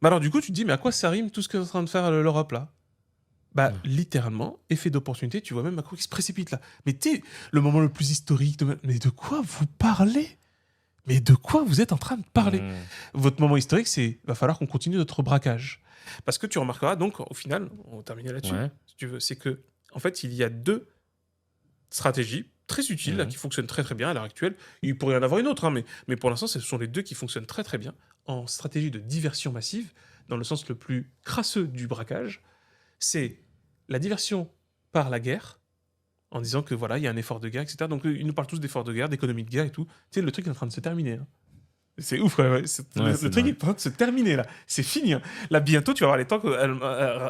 Bah alors du coup, tu te dis, mais à quoi ça rime tout ce qu'est en train de faire l'Europe là? Bah littéralement, effet d'opportunité, tu vois même Macron qui se précipite là. Mais t'es le moment le plus historique Mais de quoi vous parlez? Mais de quoi vous êtes en train de parler? Mmh. Votre moment historique, c'est va falloir qu'on continue notre braquage. Parce que tu remarqueras, donc, au final, on va terminer là-dessus, Ouais. si tu veux, c'est que, en fait, il y a deux stratégies très utiles, là, Mmh. qui fonctionnent très très bien à l'heure actuelle. Il pourrait y en avoir une autre, hein, mais pour l'instant, ce sont les deux qui fonctionnent très très bien en stratégie de diversion massive, dans le sens le plus crasseux du braquage. C'est la diversion par la guerre, en disant que voilà, il y a un effort de guerre, etc. Donc, ils nous parlent tous d'efforts de guerre, d'économie de guerre et tout. Tu sais, le truc est en train de se terminer, hein. C'est ouf, ouais, ouais. Ouais, Le c'est truc dingue. est en train de se terminer là. C'est fini, hein. Là, bientôt, tu vas avoir les tanks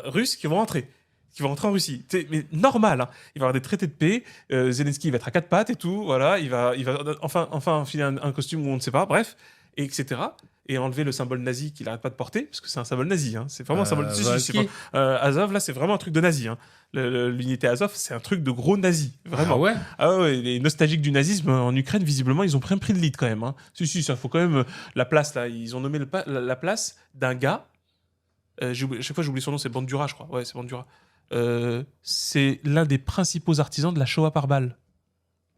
russes qui vont rentrer. Qui vont rentrer en Russie. Mais normal, hein. Il va y avoir des traités de paix. Zelensky il va être à quatre pattes et tout. Voilà, il va enfin enfiler un costume où on ne sait pas. Bref, et etc. Et enlever le symbole nazi qu'il n'arrête pas de porter, parce que c'est un symbole nazi. Hein. C'est vraiment un symbole. Si, c'est pas- Volsky. Azov, là, c'est vraiment un truc de nazi. Hein. L'unité Azov, c'est un truc de gros nazi. Ah Vraiment. ouais? Ah ouais, les nostalgiques du nazisme en Ukraine, visiblement, ils ont pris le lead quand même. Hein. Si, ça faut quand même. La place, là, ils ont nommé la place d'un gars. Chaque fois, j'oublie son nom, c'est Bandura, je crois. Ouais, c'est Bandura. C'est l'un des principaux artisans de la Shoah par balle.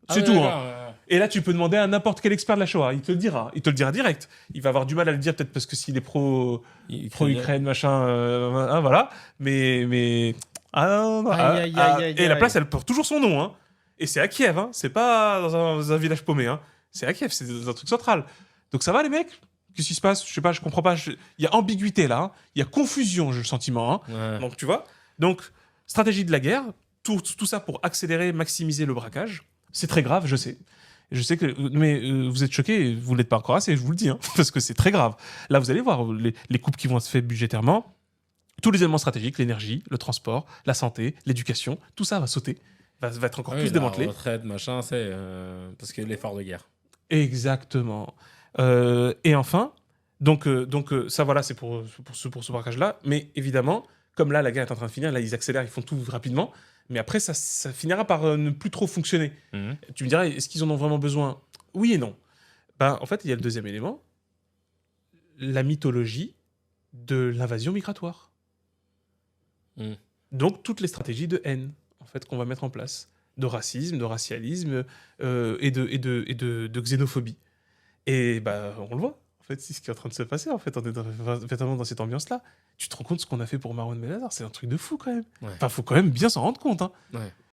Ah C'est ouais, tout, hein. d'accord. Et là, tu peux demander à n'importe quel expert de la Shoah. Il te le dira. Il te le dira direct. Il va avoir du mal à le dire, peut-être parce que s'il est pro-Ukraine, machin. Hein, voilà. Mais. Ah, non, non, Aïe, aïe, aïe, et la aïe. place, elle porte toujours son nom. Hein. Et c'est à Kiev. Hein. C'est pas dans un village paumé. Hein. C'est à Kiev. C'est dans un truc central. Donc ça va, les mecs? Qu'est-ce qui se passe? Je sais pas, je comprends pas. Il y a ambiguïté là. Hein. Il y a confusion, j'ai le sentiment. Hein. Ouais. Donc tu vois. Donc, stratégie de la guerre. Tout ça pour accélérer, maximiser le braquage. C'est très grave, je sais. Je sais que, mais vous êtes choqués, vous l'êtes pas encore assez, je vous le dis, hein, parce que c'est très grave. Là, vous allez voir les coupes qui vont se faire budgétairement, tous les éléments stratégiques, l'énergie, le transport, la santé, l'éducation, tout ça va sauter, va être encore Ah oui, plus la démantelé. retraite, machin, c'est parce que l'effort de guerre. Exactement. Et enfin, ça voilà, c'est pour ce braquage-là. Mais évidemment, comme là, la guerre est en train de finir, là, ils accélèrent, ils font tout rapidement. Mais après, ça finira par ne plus trop fonctionner. Mhm. Tu me dirais, est-ce qu'ils en ont vraiment besoin? Oui et non. Ben, en fait, il y a le deuxième élément, la mythologie de l'invasion migratoire. Mhm. Donc, toutes les stratégies de haine, en fait, qu'on va mettre en place, de racisme, de racialisme et de xénophobie. Et bah, on le voit. En fait, c'est ce qui est en train de se passer. En fait, on est vraiment dans cette ambiance-là. Tu te rends compte de ce qu'on a fait pour Marwan Benazar? C'est un truc de fou quand même. Ouais. Enfin, faut quand même bien s'en rendre compte. Hein. Ouais.